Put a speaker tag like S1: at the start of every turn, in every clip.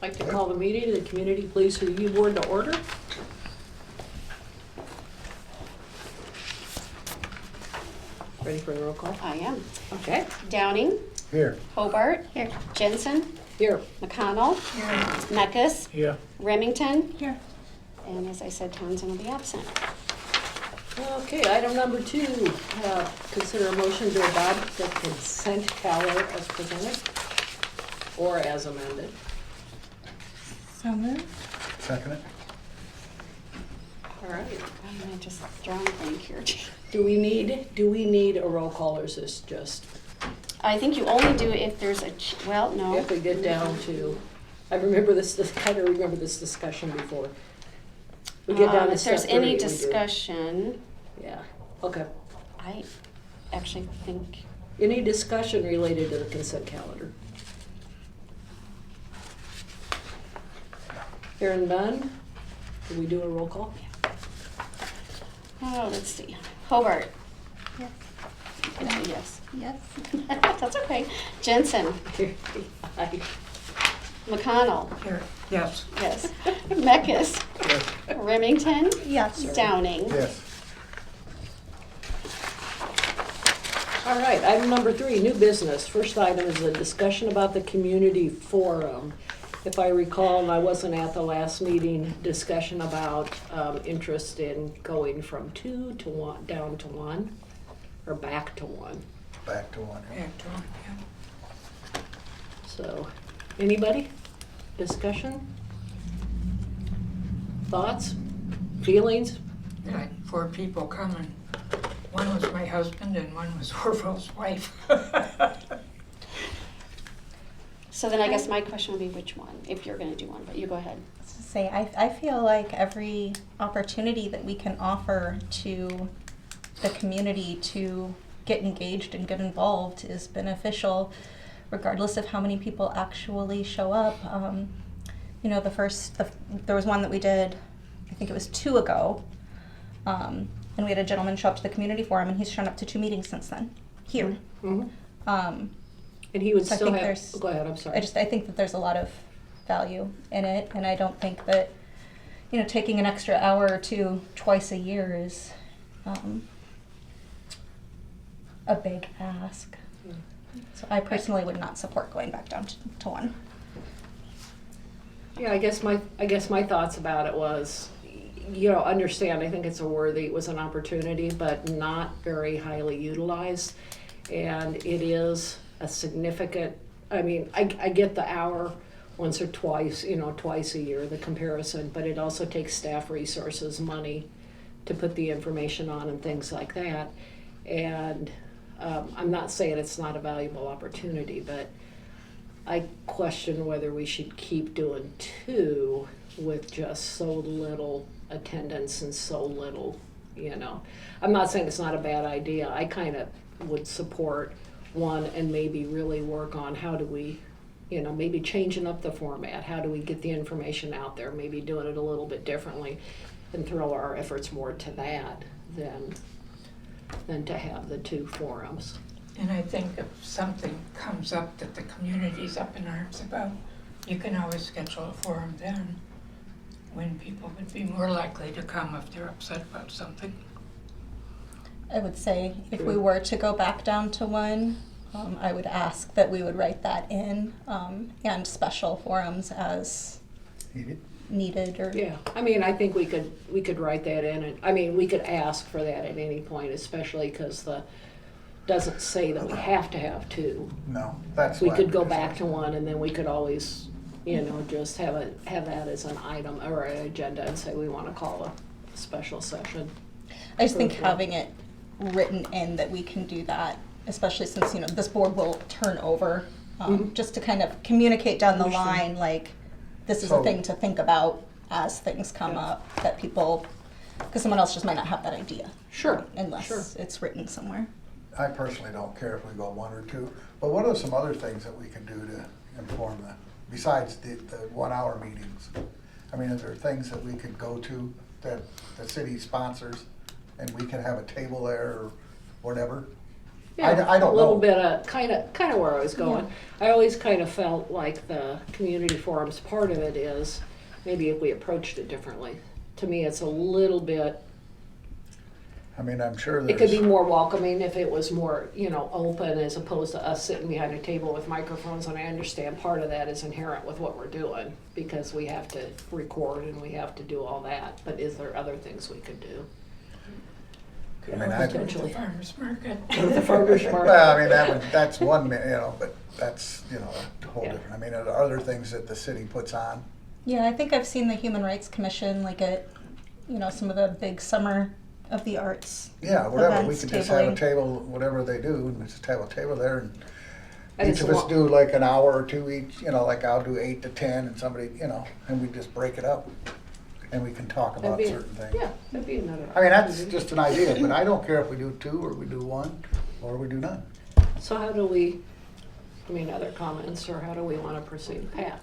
S1: I'd like to call the meeting of the Community Police Review Board to order. Ready for the roll call?
S2: I am.
S1: Okay.
S2: Downing,
S3: Here.
S2: Hobart, Jensen,
S1: Here.
S2: McConnell, Meckes,
S3: Yeah.
S2: Remington,
S4: Here.
S2: and as I said, Townsend will be absent.
S1: Okay, item number 2, consider a motion to adopt the consent calendar as presented or as amended.
S4: So moved.
S3: Second it?
S1: All right.
S2: I'm gonna just draw a blank here.
S1: Do we need a roll call, or is this just,
S2: I think you only do if there's well, no.
S1: if we get down to, I remember this, kind of remember this discussion before. We get down to
S2: If
S1: step
S2: there's
S1: 3,
S2: any
S1: we do.
S2: discussion,
S1: Yeah, okay.
S2: I actually think,
S1: Any discussion related to the consent calendar? Hearing none, do we do a roll call?
S2: oh, let's see. Hobart,
S4: Yes.
S2: yes.
S4: Yes.
S2: That's okay. Jensen,
S1: Aye.
S2: McConnell,
S3: Here. Yes.
S2: yes. Meckes,
S3: Yes.
S2: Remington,
S4: Yes.
S2: Downing.
S3: Yes.
S1: All right, item number 3, new business. First item is a discussion about the community forum. If I recall, and I wasn't at the last meeting, discussion about interest in going from 2 to 1, down to 1, or back to 1.
S3: Back to one.
S1: So, anybody? Discussion? Thoughts? Feelings?
S5: Like 4 people coming. One was my husband and one was Orville's wife.
S2: So then I guess my question would be which one, if you're gonna do one, but you go ahead.
S4: To say, I feel like every opportunity that we can offer to the community to get engaged and get involved is beneficial, regardless of how many people actually show up. You know, there was one that we did, I think it was 2 ago, and we had a gentleman show up to the community forum, and he's shown up to 2 meetings since then, here.
S1: Mhm.
S4: Um,
S1: And he would
S4: So I
S1: still
S4: think
S1: have,
S4: there's-
S1: go ahead, I'm sorry.
S4: I think that there's a lot of value in it, and I don't think that, you know, taking an extra hour or 2 twice a year is a big ask. So I personally would not support going back down to 1.
S1: Yeah, I guess my thoughts about it was, you know, understand, I think it was an opportunity, but not very highly utilized. And it is a significant, I mean, I get the hour once or twice, you know, twice a year, the comparison, but it also takes staff resources, money to put the information on and things like that. And I'm not saying it's not a valuable opportunity, but I question whether we should keep doing 2 with just so little attendance and so little, you know. I'm not saying it's not a bad idea. I kind of would support 1 and maybe really work on how do we, you know, maybe changing up the format. How do we get the information out there? Maybe doing it a little bit differently and throw our efforts more to that than to have the 2 forums.
S5: And I think if something comes up that the community's up in arms about, you can always schedule a forum then, when people would be more likely to come if they're upset about something.
S4: I would say if we were to go back down to 1, I would ask that we would write that in, and special forums as needed or.
S1: Yeah, I mean, I think we could write that in, and, I mean, we could ask for that at any point, especially because doesn't say that we have to have 2.
S3: No, that's
S1: We
S3: why
S1: could go
S3: I'm
S1: back to
S3: saying.
S1: 1, and then we could always, you know, just have that as an item or an agenda and say we want to call a special session.
S4: I just think
S1: Okay.
S4: having it written in that we can do that, especially since, you know, this board will turn over,
S1: Mhm.
S4: just to kind of communicate down the
S1: Understand.
S4: line, like, this is
S3: So-
S4: a thing to think about as things come
S1: Yeah.
S4: up, that people, because someone else just might not have that idea.
S1: Sure,
S4: Unless
S1: sure.
S4: it's written somewhere.
S3: I personally don't care if we go 1 or 2, but what are some other things that we can do to inform them, besides the 1-hour meetings? I mean, is there things that we could go to that the city sponsors, and we can have a table there or whatever?
S1: Yeah,
S3: I don't
S1: a little
S3: know.
S1: bit of kind of where I was going. I always kind of felt like the community forums part of it is maybe if we approached it differently. To me, it's a little bit.
S3: I mean, I'm sure
S1: It could be
S3: there's,
S1: more welcoming if it was more, open as opposed to us sitting behind a table with microphones. And I understand part of that is inherent with what we're doing because we have to record and we have to do all that. But is there other things we could do?
S3: I mean, I-
S5: Go to the farmer's market.
S1: The farmer's market.
S3: well, I mean, that's one, but that's, a whole
S1: Yeah.
S3: different, I mean, are there other things that the city puts on?
S4: Yeah, I think I've seen the Human Rights Commission like at, some of the big summer of the arts.
S3: Yeah, whatever, we
S4: Events,
S3: could just have a
S4: tabling.
S3: table, whatever they do, and just have a table there, and
S1: And
S3: each
S1: it's
S3: of us
S1: lo-
S3: do like an hour or two each, like I'll do 8 to 10, and somebody, and we just break it up, and we can talk
S1: That'd
S3: about
S1: be-
S3: certain things.
S1: Yeah, that'd be another.
S3: I mean, that's
S1: opportunity.
S3: just an idea, but I don't care if we do 2, or we do 1, or we do none.
S1: So how do other comments, or how do we want to proceed? Pat?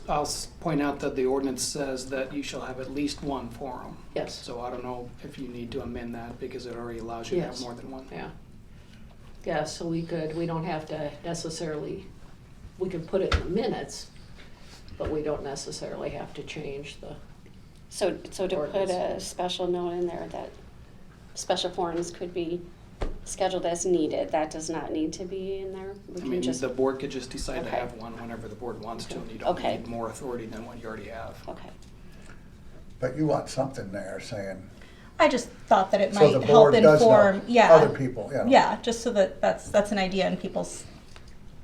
S6: I'll point out that the ordinance says that you shall have at least one forum.
S1: Yes.
S6: So I don't know if you need to amend that because it already allows you to have
S1: Yes.
S6: more than one.
S1: Yeah. Yeah, so we don't have to necessarily, we can put it in the minutes, but we don't necessarily have to change the,
S2: So to put
S1: Ordinance.
S2: a special note in there that special forums could be scheduled as needed, that does not need to be in there? We
S6: I
S2: can
S6: mean,
S2: just,
S6: the board could just decide to
S2: Okay.
S6: have one whenever the board wants to, and you don't
S2: Okay.
S6: need more authority than what you already have.
S2: okay.
S3: But you want something there saying,
S4: I just thought that it
S3: so
S4: might
S3: the
S4: help
S3: board does
S4: inform,
S3: know, other
S4: yeah,
S3: people,
S4: yeah, just so that that's an idea in people's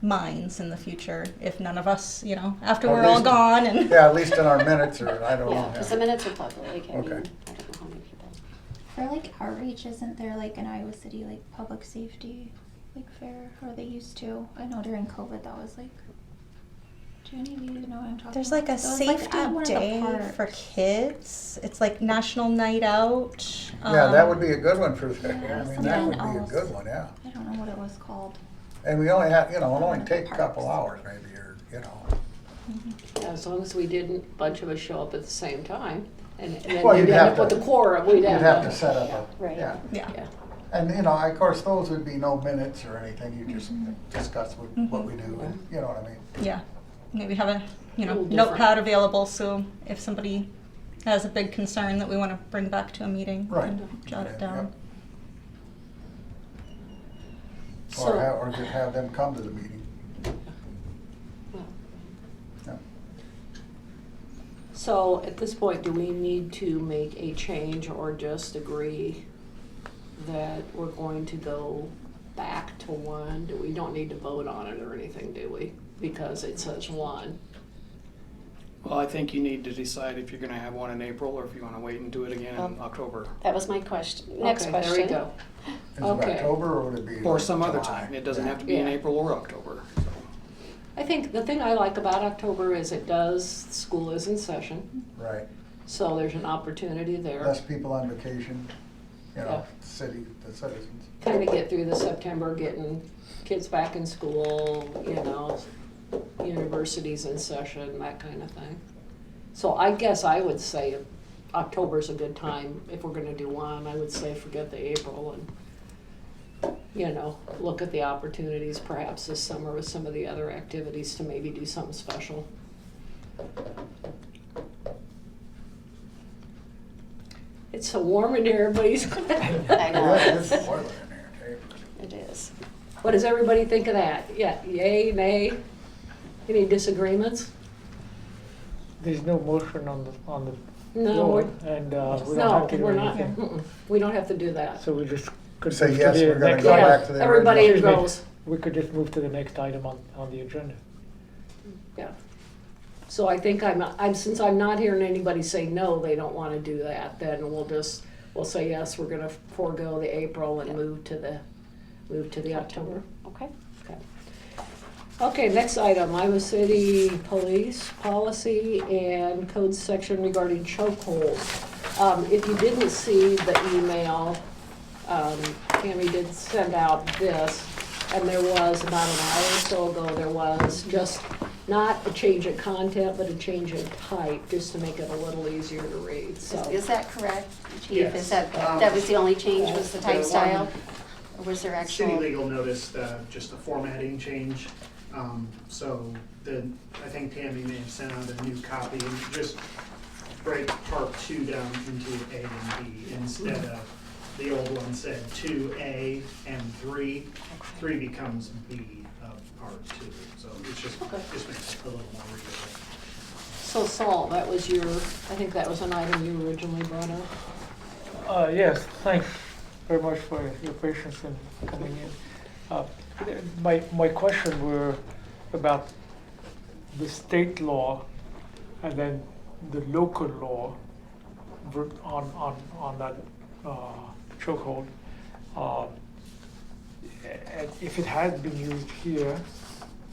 S4: minds in the future. If none of us, after
S3: At
S4: we're all
S3: least-
S4: gone and
S3: Yeah, at least in our minutes, or I don't
S2: Yeah,
S3: know.
S2: because the minutes are public, I mean, I
S3: Okay.
S2: don't know how many people.
S7: For like outreach, isn't there like an Iowa City like public safety like fair, or they used to? I know during COVID that was like. Do any of you know what I'm talking
S4: there's
S7: about?
S4: like a
S7: It was,
S4: safety
S7: at one of the
S4: day
S7: parks.
S4: for kids. It's like National Night Out.
S3: Yeah, that would be a good one for, I
S7: Yeah,
S3: mean, that
S7: something
S3: would be a
S7: else.
S3: good one, yeah.
S7: I don't know what it was called.
S3: And we only have, it'll only take a couple hours maybe, or,
S1: yeah, as long as we didn't, a bunch of us show up at the same time. And then
S3: Well,
S1: we'd
S3: you'd
S1: end
S3: have
S1: up with
S3: to-
S1: the quorum, we'd
S3: you'd
S1: have
S3: have
S1: to.
S3: to set up a,
S2: Right.
S3: yeah.
S4: Yeah.
S1: Yeah,
S3: And, of course, those would be no minutes or anything, you just discuss what we do, and, you know what I mean?
S4: Yeah, maybe have a
S1: Little different.
S4: notepad available so if somebody has a big concern that we want to bring back to a meeting, we
S3: Right.
S4: can jot it down.
S3: Or have, or just have them come to the meeting.
S1: well,
S3: Yeah.
S1: so at this point, do we need to make a change or just agree that we're going to go back to one? We don't need to vote on it or anything, do we? Because it says one.
S6: Well, I think you need to decide if you're gonna have one in April or if you wanna wait and do it again in October.
S2: That was my question. Next
S1: Okay,
S2: question.
S1: there we go.
S3: Is it
S1: Okay.
S3: October, or would it be?
S6: Or
S3: like
S6: some other
S3: July?
S6: time. It doesn't
S3: Yeah.
S6: have to be in
S1: Yeah.
S6: April or October, so.
S1: I think the thing I like about October is school is in session,
S3: Right,
S1: so there's an opportunity there.
S3: less people on vacation,
S1: Yeah.
S3: the citizens.
S1: Kind of get through the September, getting kids back in school, universities in session, that kind of thing. So I guess I would say October's a good time if we're gonna do one. I would say forget the April and, look at the opportunities perhaps this summer with some of the other activities to maybe do something special. It's so warm in here, everybody's.
S2: I know.
S3: Yeah, it's boiling in here, Japers.
S2: It is.
S1: What does everybody think of that? Yeah, yay, nay? Any disagreements?
S8: There's no motion on the
S1: No,
S8: floor,
S1: we're,
S8: and we don't
S1: no,
S8: have to do
S1: we're not,
S8: anything.
S1: we don't have to do that.
S8: So we just could
S3: Say
S8: move
S3: yes,
S8: to the
S3: we're gonna
S8: next
S3: go
S8: item.
S3: back to the
S1: Everybody
S3: original.
S1: goes,
S8: We could just move to the next item on the agenda.
S1: yeah. So I think since I'm not hearing anybody say no, they don't wanna do that, then we'll say yes, we're gonna forego the April and move to the October.
S2: Okay.
S1: Okay. Okay, next item, Iowa City Police Policy and Code section regarding chokeholds. If you didn't see the email, Tammy did send out this, and there was about an hour or so ago, there was just not a change in content, but a change in type, just to make it a little easier to read, so.
S2: Is that correct, Chief?
S9: Yes.
S2: Is that was the only change, was the type style? Or was there
S6: City
S2: actual?
S6: legal noticed just a formatting change. So I think Tammy may have sent out a new copy and just break part 2 down into A and B instead of the old one said 2A and 3. 3 becomes B of part 2. So it's just makes it a little more readable.
S1: So Saul, that was I think that was an item you originally brought up.
S8: Yes, thanks very much for your patience in coming in. My question were about the state law and then the local law on that chokehold. And if it has been used here,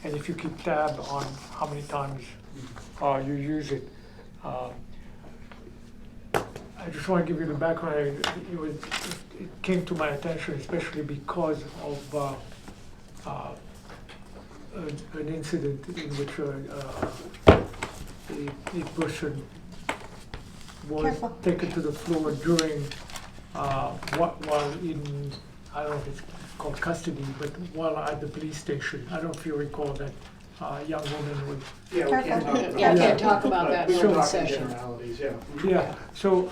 S8: and if you keep tab on how many times you use it. I just want to give you the background. It came to my attention, especially because of an incident in which a person was
S4: Careful.
S8: taken to the floor during while in, I don't know if it's called custody, but while at the police station. I don't know if you recall that young woman with.
S6: Yeah, we can't talk about
S1: Yeah,
S6: that.
S1: can't talk about that in
S6: We'll
S1: open
S6: talk in
S1: session.
S6: generalities, yeah.
S8: Yeah, so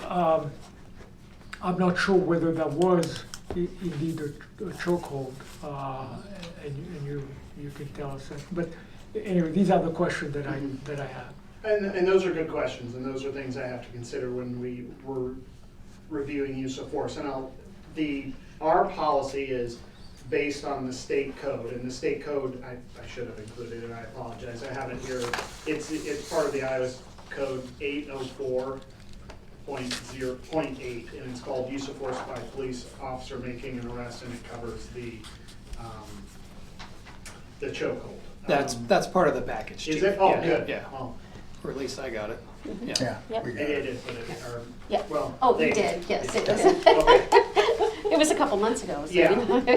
S8: I'm not sure whether that was indeed a chokehold, and you can tell us that. But anyway, these are the questions that I have.
S6: And those are good questions, and those are things I have to consider when we were reviewing use of force. And our policy is based on the state code, and the state code, I should have included it, I apologize, I have it here. It's part of the Iowa Code 804.0.8, and it's called use of force by police officer making an arrest, and it covers the chokehold. That's part of the package. Is Chief. it? Oh, Yeah, good. Yeah,
S3: Oh,
S6: or at least I got it. Yeah.
S3: yeah,
S2: Yep.
S3: we got
S6: They
S3: it.
S6: did put it, or,
S2: Yeah.
S6: well.
S2: Oh,
S6: they
S2: you did, yes, it was.
S6: Okay.
S2: It was a couple months ago, so.
S6: Yeah,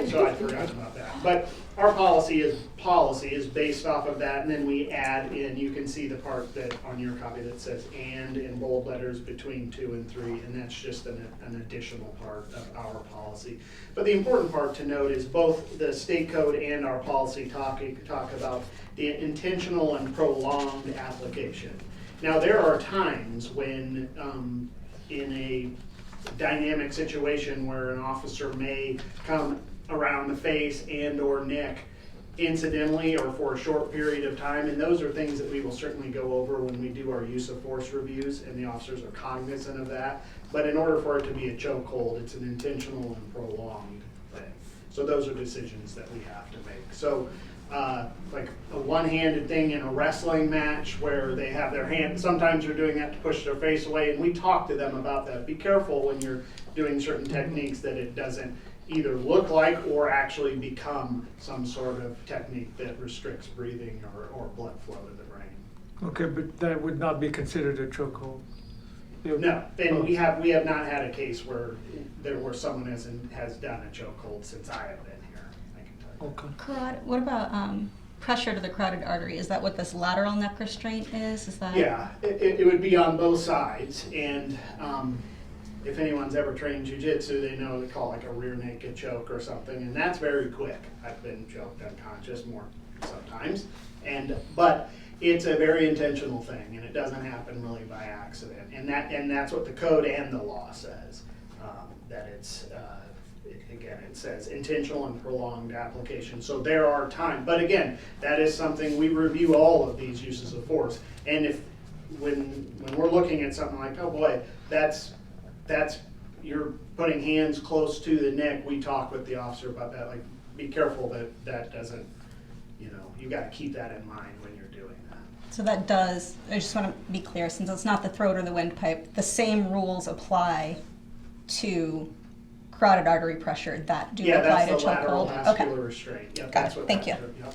S6: so I forgot about that. But our policy is based off of that, and then we add in, you can see the part that on your copy that says "and" in bold letters between 2 and 3, and that's just an additional part of our policy. But the important part to note is both the state code and our policy talk about the intentional and prolonged application. Now, there are times when in a dynamic situation where an officer may come around the face and or neck incidentally or for a short period of time, and those are things that we will certainly go over when we do our use of force reviews, and the officers are cognizant of that. But in order for it to be a chokehold, it's an intentional and prolonged thing. So those are decisions that we have to make. So like a one-handed thing in a wrestling match where they have their hand, sometimes they're doing that to push their face away, and we talk to them about that. Be careful when you're doing certain techniques that it doesn't either look like or actually become some sort of technique that restricts breathing or blood flow to the brain.
S8: Okay, but that would not be considered a chokehold.
S6: No, and we have not had a case where someone has done a chokehold since I have been here, I can tell you.
S8: Okay.
S4: What about pressure to the carotid artery? Is that what this lateral neck restraint is? Is that?
S6: Yeah, it would be on both sides, and if anyone's ever trained jiu-jitsu, they know they call it like a rear naked choke or something, and that's very quick. I've been choked unconscious more sometimes, but it's a very intentional thing, and it doesn't happen really by accident, and that's what the code and the law says, that it's again, it says intentional and prolonged application. So there are times, but again, that is something we review all of these uses of force, and when we're looking at something like, oh boy, that's you're putting hands close to the neck, we talk with the officer about that, like, be careful that doesn't, you got to keep that in mind when you're doing that.
S4: So that does, I just want to be clear, since it's not the throat or the windpipe, the same rules apply to carotid artery pressure that do
S6: Yeah,
S4: apply to
S6: that's the lateral
S4: chokehold?
S6: vascular
S4: Okay.
S6: restraint. Yep,
S4: Got
S6: that's
S4: it.
S6: what
S4: Thank
S6: that's-
S4: you.
S6: Yep.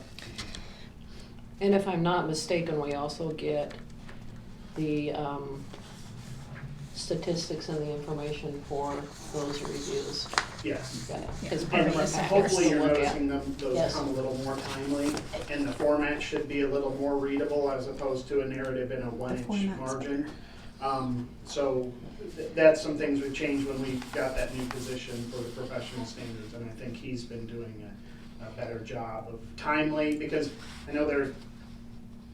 S1: And if I'm not mistaken, we also get the statistics and the information for those reviews.
S6: Yes.
S1: Because
S6: And
S1: part of our packets
S6: hopefully
S1: to
S6: you're
S1: look at.
S6: noticing those
S1: Yes.
S6: come a little more timely, and the format should be a little more readable as opposed to a narrative in a 1-inch
S4: format's
S6: margin. So that's some things we've changed when we got that new position for the professional standards, and I think he's been doing a better job of timely, because I know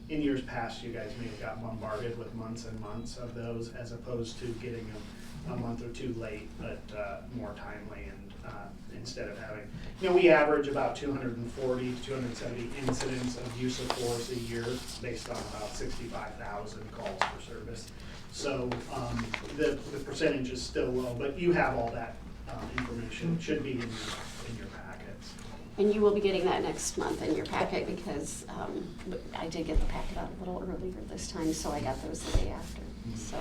S6: in years past, you guys may have got bombarded with months and months of those, as opposed to getting them a month or two late, but more timely, and instead of having, we average about 240 to 270 incidents of use of force a year, based on about 65,000 calls for service. So the percentage is still low, but you have all that information. It should be in your packets.
S2: And you will be getting that next month in your packet, because I did get the packet out a little earlier this time, so I got those the day after. So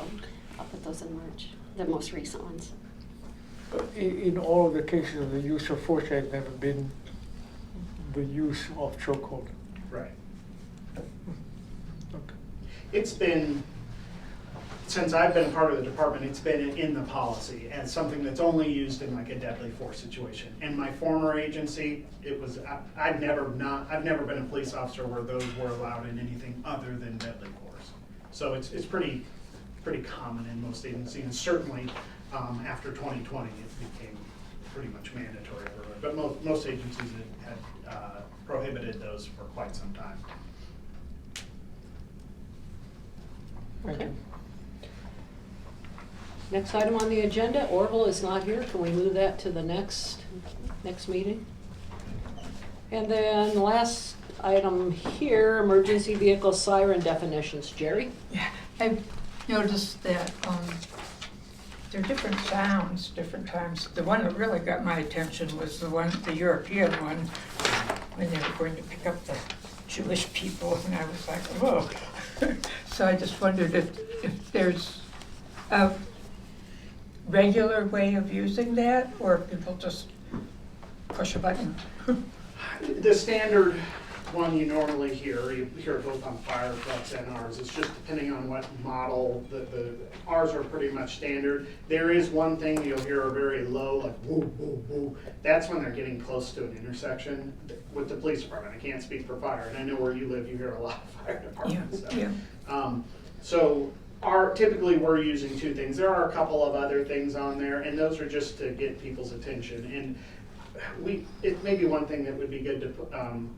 S2: I'll put those in March, the most recent ones.
S8: In all of the cases of the use of force, has never been the use of chokehold.
S6: Right.
S8: Okay.
S6: It's been, since I've been part of the department, it's been in the policy as something that's only used in like a deadly force situation. And my former agency, it was, I've never been a police officer where those were allowed in anything other than deadly force. So it's pretty common in most agencies, and certainly after 2020, it became pretty much mandatory everywhere. But most agencies had prohibited those for quite some time.
S8: Thank
S1: Okay.
S8: you.
S1: Next item on the agenda, Orville is not here. Can we move that to the next meeting? And then the last item here, emergency vehicle siren definitions. Jerry?
S5: Yeah, I've noticed that there are different sounds, different times. The one that really got my attention was the European one, when they were going to pick up the Jewish people, and I was like, whoa. So I just wondered if there's a regular way of using that, or if people just push a button.
S6: The standard one you normally hear, you hear it both on fire trucks and ours. It's just depending on what model. Ours are pretty much standard. There is one thing you'll hear a very low, like woo, woo, woo. That's when they're getting close to an intersection with the police department. I can't speak for fire, and I know where you live, you hear a lot of fire department stuff.
S5: Yeah.
S6: So typically we're using two things. There are a couple of other things on there, and those are just to get people's attention. And it may be one thing that would be good to,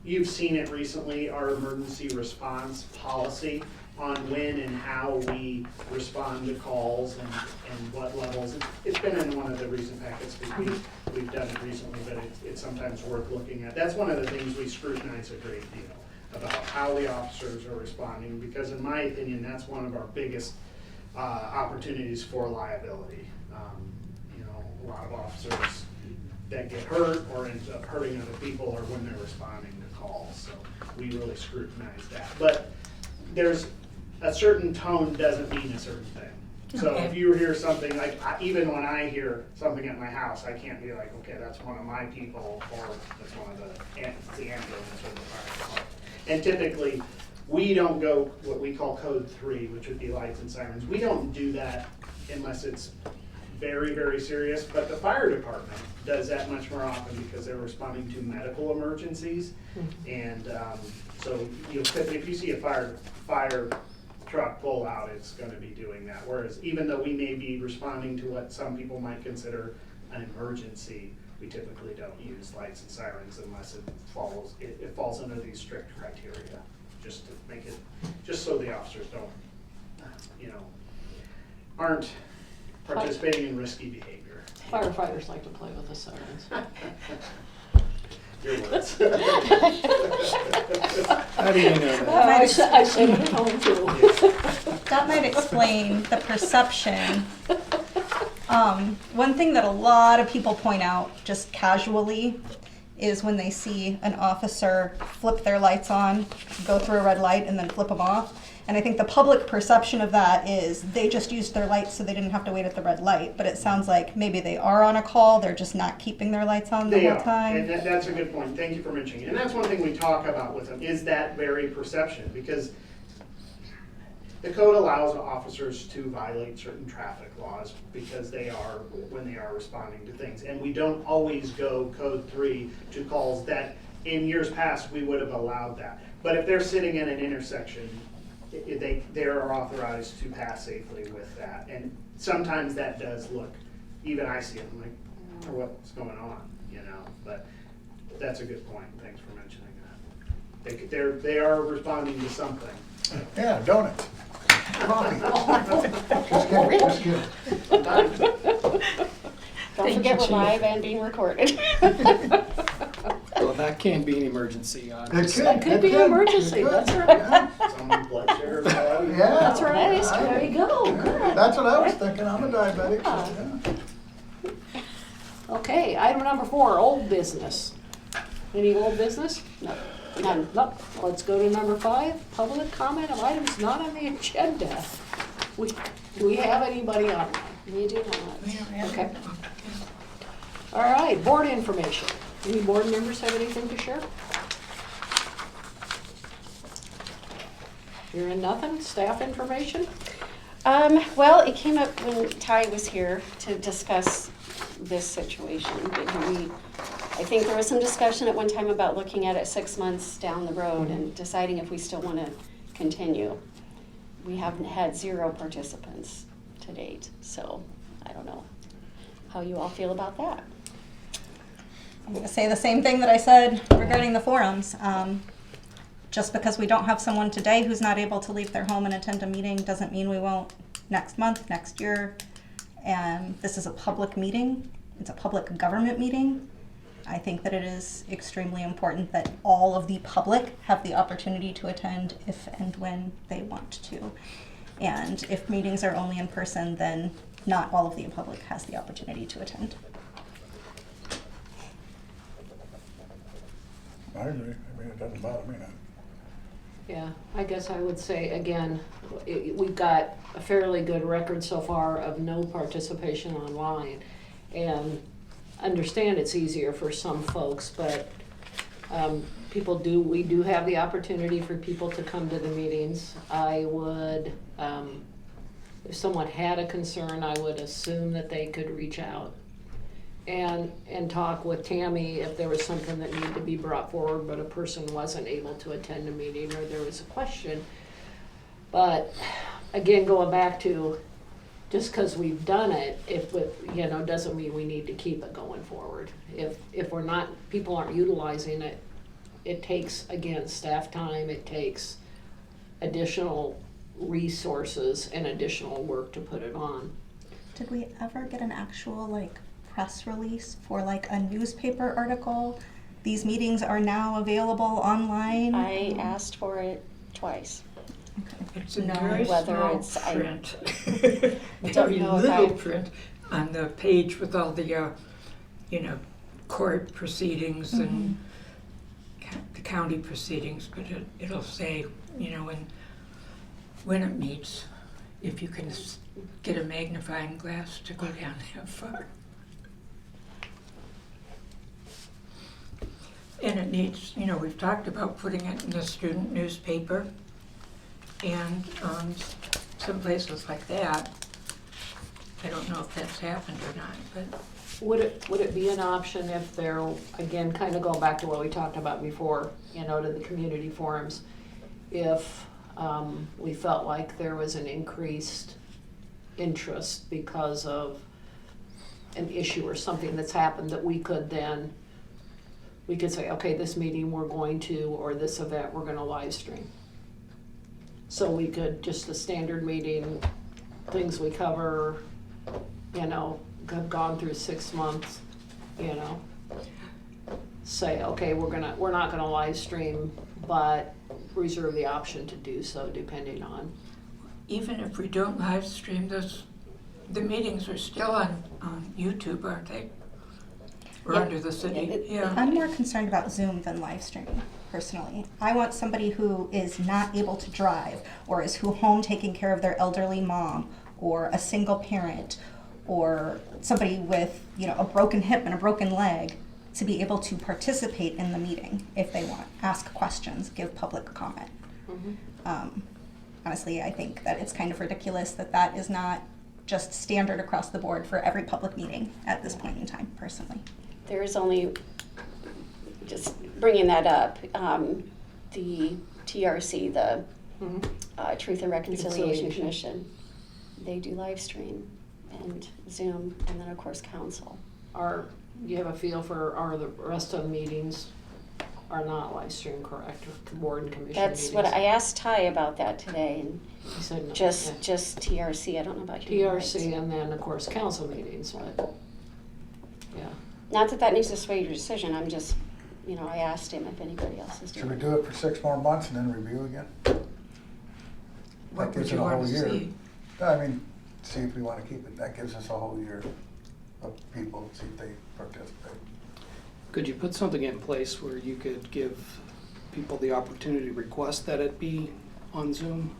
S6: you've seen it recently, our emergency response policy on when and how we respond to calls and what levels. It's been in one of the recent packets we've done it recently, but it's sometimes worth looking at. That's one of the things we scrutinize a great deal, about how the officers are responding, because in my opinion, that's one of our biggest opportunities for liability. A lot of officers that get hurt or end up hurting other people are when they're responding to calls. So we really scrutinize that. But there's a certain tone doesn't mean a certain thing. So
S5: Okay.
S6: if you hear something, like even when I hear something at my house, I can't be like, okay, that's one of my people, or that's one of the ambulance or the fire department. And typically, we don't go what we call code 3, which would be lights and sirens. We don't do that unless it's very, very serious, but the fire department does that much more often because they're responding to medical emergencies. And so if you see a fire truck pull out, it's going to be doing that. Whereas even though we may be responding to what some people might consider an emergency, we typically don't use lights and sirens unless it falls under these strict criteria, just to make it, just so the officers don't, aren't participating in risky behavior.
S1: Firefighters like to play with the sirens.
S6: Your words.
S3: How do you know that?
S1: I said it at home too.
S4: That might explain the perception. One thing that a lot of people point out just casually is when they see an officer flip their lights on, go through a red light, and then flip them off. And I think the public perception of that is they just used their lights so they didn't have to wait at the red light. But it sounds like maybe they are on a call, they're just not keeping their lights on the
S6: They
S4: whole
S6: are,
S4: time.
S6: and that's a good point. Thank you for mentioning it. And that's one thing we talk about with them, is that very perception, because the code allows officers to violate certain traffic laws because when they are responding to things. And we don't always go code 3 to calls that in years past we would have allowed that. But if they're sitting in an intersection they are authorized to pass safely with that. And sometimes that does look, even I see it, I'm like, I don't know what's going on, you know, but that's a good point, thanks for mentioning that. They are responding to something.
S3: Yeah, donuts. Coffee. Just kidding, just kidding.
S2: Don't forget we're live and being recorded.
S9: Well, that can be an emergency.
S1: That could be an emergency, that's right.
S3: Yeah,
S6: Someone's blood sugar is low.
S3: Yeah.
S1: That's right,
S3: I-
S1: there you go, good.
S3: That's what I was thinking, I'm a diabetic, so, yeah.
S1: Okay, item number 4, old business. Any old business?
S2: No, none.
S1: No. Let's go to number 5, public comment of items not on the agenda. Do we have anybody online?
S2: We do not.
S5: We don't have
S1: Okay.
S5: it.
S1: All right, board information. Any board members have anything to share? Hearing nothing, staff information?
S2: Well, it came up when Ty was here to discuss this situation. I think there was some discussion at one time about looking at it 6 months down the road and deciding if we still want to continue. We haven't had 0 participants to date, so I don't know how you all feel about that.
S4: I'm going to say the same thing that I said regarding the forums. Just because we don't have someone today who's not able to leave their home and attend a meeting doesn't mean we won't next month, next year. And this is a public meeting. It's a public government meeting. I think that it is extremely important that all of the public have the opportunity to attend if and when they want to. And if meetings are only in person, then not all of the public has the opportunity to attend.
S3: I agree, I mean, it doesn't bother me none.
S1: Yeah, I guess I would say, again, we've got a fairly good record so far of no participation online. And understand it's easier for some folks, but we do have the opportunity for people to come to the meetings. I would, if someone had a concern, I would assume that they could reach out and talk with Tammy if there was something that needed to be brought forward, but a person wasn't able to attend a meeting or there was a question. But again, going back to, just because we've done it, doesn't mean we need to keep it going forward. If we're not, people aren't utilizing it, it takes, again, staff time, it takes additional resources and additional work to put it on.
S4: Did we ever get an actual press release for a newspaper article? These meetings are now available online.
S2: I asked for it twice.
S5: It's in
S4: No,
S5: very
S2: whether
S5: small
S2: it's- I-
S5: print.
S2: I don't
S5: Very
S2: know if
S5: little
S2: I-
S5: print on the page with all the, court proceedings and the county proceedings, but it'll say, when it meets, if you can get a magnifying glass to go down that far. And it needs, we've talked about putting it in the student newspaper and some places like that. I don't know if that's happened or not, but
S1: Would it be an option if there, again, kind of going back to what we talked about before, to the community forums, if we felt like there was an increased interest because of an issue or something that's happened, that we could say, okay, this meeting we're going to, or this event we're gonna live stream. So we could, just the standard meeting, things we cover, have gone through 6 months, say, okay, we're not gonna live stream, but reserve the option to do so depending on.
S5: even if we don't live stream this, the meetings are still on YouTube, aren't they? Or
S2: Yeah.
S5: under the city, yeah.
S4: I'm more concerned about Zoom than live streaming, personally. I want somebody who is not able to drive, or is home taking care of their elderly mom, or a single parent, or somebody with, a broken hip and a broken leg, to be able to participate in the meeting if they want, ask questions, give public comment. Honestly, I think that it's kind of ridiculous that that is not just standard across the board for every public meeting at this point in time, personally.
S2: There is only, just bringing that up, the TRC, the Truth and Reconciliation
S1: Reconciliation.
S2: Commission. They do live stream and Zoom, and then of course council.
S1: You have a feel for, are the rest of the meetings are not live stream, correct, or board and commission meetings?
S2: That's what I asked Ty about that today, and
S1: He said no.
S2: just
S1: Yeah.
S2: just TRC. I don't know about human rights.
S1: TRC and then, of course, council meetings, but, yeah.
S2: Not that that needs to sway your decision. I'm just, I asked him if anybody else is
S3: Should we
S2: doing it.
S3: do it for 6 more months and then review again?
S5: What
S3: That
S5: would
S3: gives
S5: you
S3: it a
S5: want
S3: whole
S5: to
S3: year.
S5: see?
S3: I mean, see if we wanna keep it, that gives us a whole year of people, see if they participate.
S9: Could you put something in place where you could give people the opportunity to request that it be on Zoom?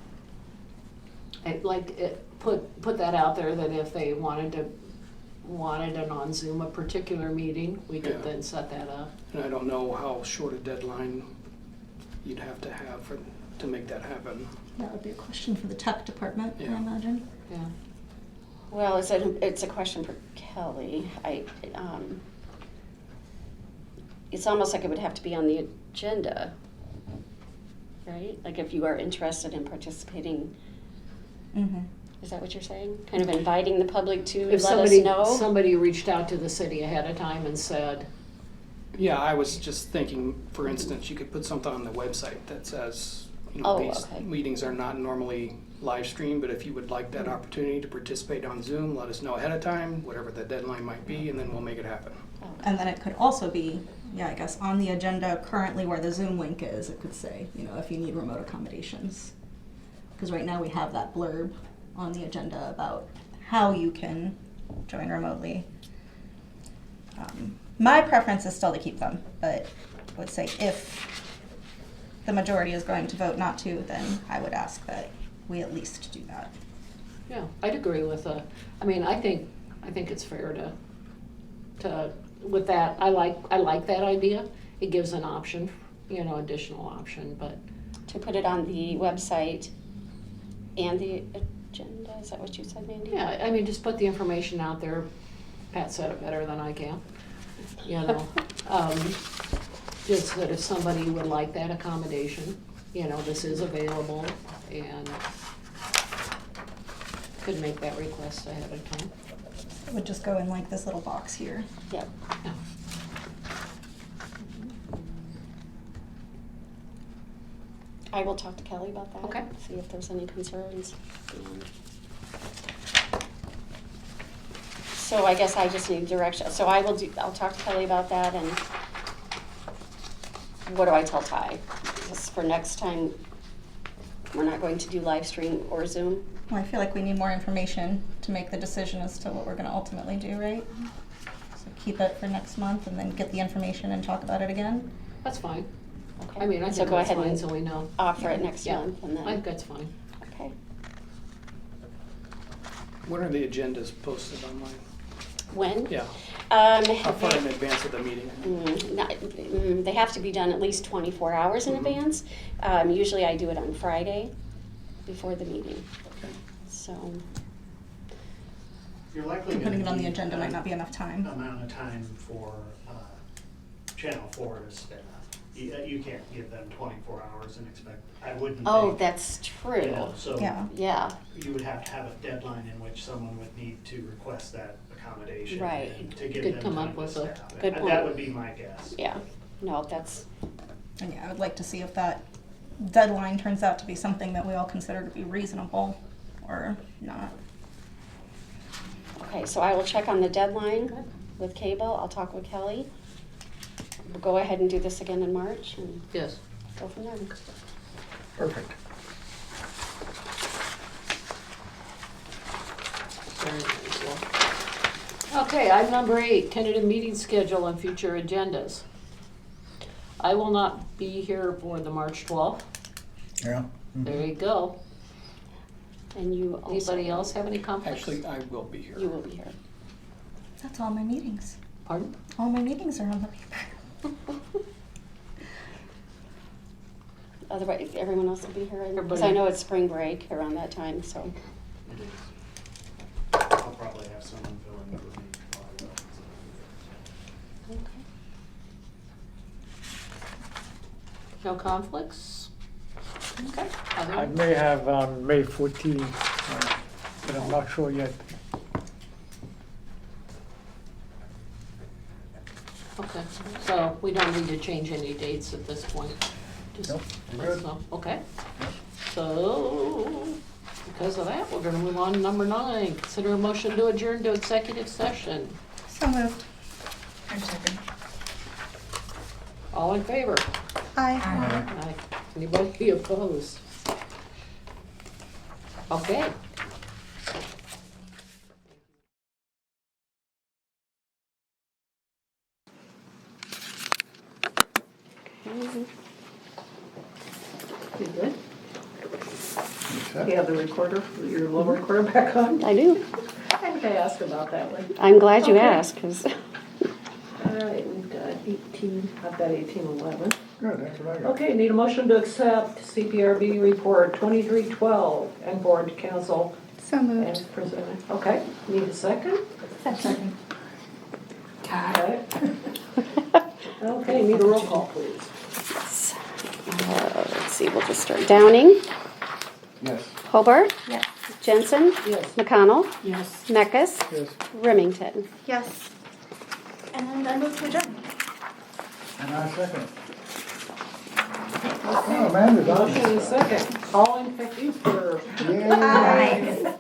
S1: I'd like, put that out there, that if they wanted an on Zoom, a particular meeting, we could
S9: Yeah.
S1: then set that up.
S9: And I don't know how short a deadline you'd have to make that happen.
S4: That would be a question for the tech department, I
S9: Yeah.
S4: imagine.
S1: Yeah.
S2: Well, it's a question for Kelly. It's almost like it would have to be on the agenda, right? Like if you are interested in participating,
S4: Mm-hmm.
S2: is that what you're saying? Kind of inviting the public to
S1: If
S2: let us know?
S1: somebody reached out to the city ahead of time and said,
S9: Yeah, I was just thinking, for instance, you could put something on the website that says,
S2: Oh,
S9: these
S2: okay.
S9: meetings are not normally live streamed, but if you would like that opportunity to participate on Zoom, let us know ahead of time, whatever the deadline might be, and then we'll make it happen.
S4: And then it could also be, I guess, on the agenda currently where the Zoom link is, it could say, if you need remote accommodations. Because right now we have that blurb on the agenda about how you can join remotely. My preference is still to keep them, but I would say if the majority is going to vote not to, then I would ask that we at least do that.
S1: yeah, I'd agree with I think it's fair to, with that, I like that idea. It gives an option, additional option, but
S2: To put it on the website and the agenda, is that what you said, Mandy?
S1: yeah, just put the information out there. Pat said it better than I can, Just that if somebody would like that accommodation, this is available and could make that request ahead of time.
S4: It would just go in like this little box here.
S2: Yep.
S1: Yeah.
S2: I will talk to Kelly about that.
S1: Okay.
S2: See if there's any concerns. So I guess I just need direction. So I'll talk to Kelly about that, and what do I tell Ty? Just for next time, we're not going to do live stream or Zoom?
S4: Well, I feel like we need more information to make the decision as to what we're gonna ultimately do, right? So keep it for next month and then get the information and talk about it again.
S1: That's fine.
S2: Okay.
S1: I
S2: So
S1: think
S2: go
S1: that's
S2: ahead
S1: fine,
S2: and
S1: so we know.
S2: offer it next
S1: Yeah,
S2: month, and
S1: I
S2: then,
S1: think that's fine.
S2: okay.
S9: When are the agendas posted online?
S2: When?
S9: Yeah, how far
S2: They-
S9: in advance of the meeting?
S2: They have to be done at least 24 hours in
S9: Mhm.
S2: advance. Usually I do it on Friday before the meeting,
S9: Okay.
S2: so.
S6: You're likely
S4: And
S6: gonna
S4: putting it on the
S6: need
S4: agenda might not be enough time.
S6: amount of time for Channel 4 to spin up. You can't give them 24 hours and expect, I wouldn't
S2: Oh,
S6: think,
S2: that's true.
S6: So
S4: Yeah.
S2: Yeah,
S6: you would have to have a deadline in which someone would need to request that accommodation.
S2: Right.
S6: And to give
S1: Could
S6: them
S1: come
S6: time
S1: up
S6: to
S1: with a
S6: staff it.
S2: good
S6: That
S2: point.
S6: would be my guess.
S2: yeah. No, that's,
S4: And I would like to see if that deadline turns out to be something that we all consider to be reasonable or not.
S2: okay, so I will check on the deadline with cable. I'll talk with Kelly. We'll go ahead and do this again in March and
S1: Yes.
S2: go from there.
S3: Perfect.
S1: Very nice. Well, okay, item number 8, tentative meeting schedule and future agendas. I will not be here for the March 12th.
S3: Yeah.
S1: There you go.
S2: And you also.
S1: Anybody else have any conflicts?
S9: Actually, I will be here.
S2: You will be here.
S4: That's all my meetings.
S1: Pardon?
S4: All my meetings are on the paper.
S2: Otherwise, everyone else will be here, because
S1: Everybody.
S2: I know it's spring break around that time, so.
S6: It is. I'll probably have someone fill in for me while I go.
S2: Okay.
S1: No conflicts? Okay.
S8: I may have on May 14th, but I'm not sure yet.
S1: Okay, so we don't need to change any dates at this point? Just
S3: Nope, you're
S1: let us
S3: good.
S1: know. Okay. So, because of that, we're gonna move on to number 9. Consider a motion to adjourn to executive session.
S7: So moved.
S5: I second.
S1: All in favor?
S7: Aye.
S1: Aye. Anybody opposed? Okay. You good? You have the recorder, your little recorder back on?
S2: I do.
S1: I think I asked about that one.
S2: I'm glad you
S1: Okay.
S2: asked, because
S1: All right, we've got 18, I've got 1811.
S3: Good, that's what I got.
S1: Okay, need a motion to accept CPRB report 2312 and board council
S7: So moved.
S1: as presented. Okay, need a second?
S7: Second.
S1: Okay. Okay, need a roll call, please.
S2: let's see, we'll just start. Downing,
S3: Yes.
S2: Hobart,
S7: Yes.
S2: Jensen,
S1: Yes.
S2: McConnell,
S1: Yes.
S2: Meckus,
S3: Yes.
S2: Remington.
S7: Yes. And I move to adjourn.
S3: And I second. Oh, Amanda's on.
S1: Motion is second. All in favor?
S3: Yay.
S7: Aye.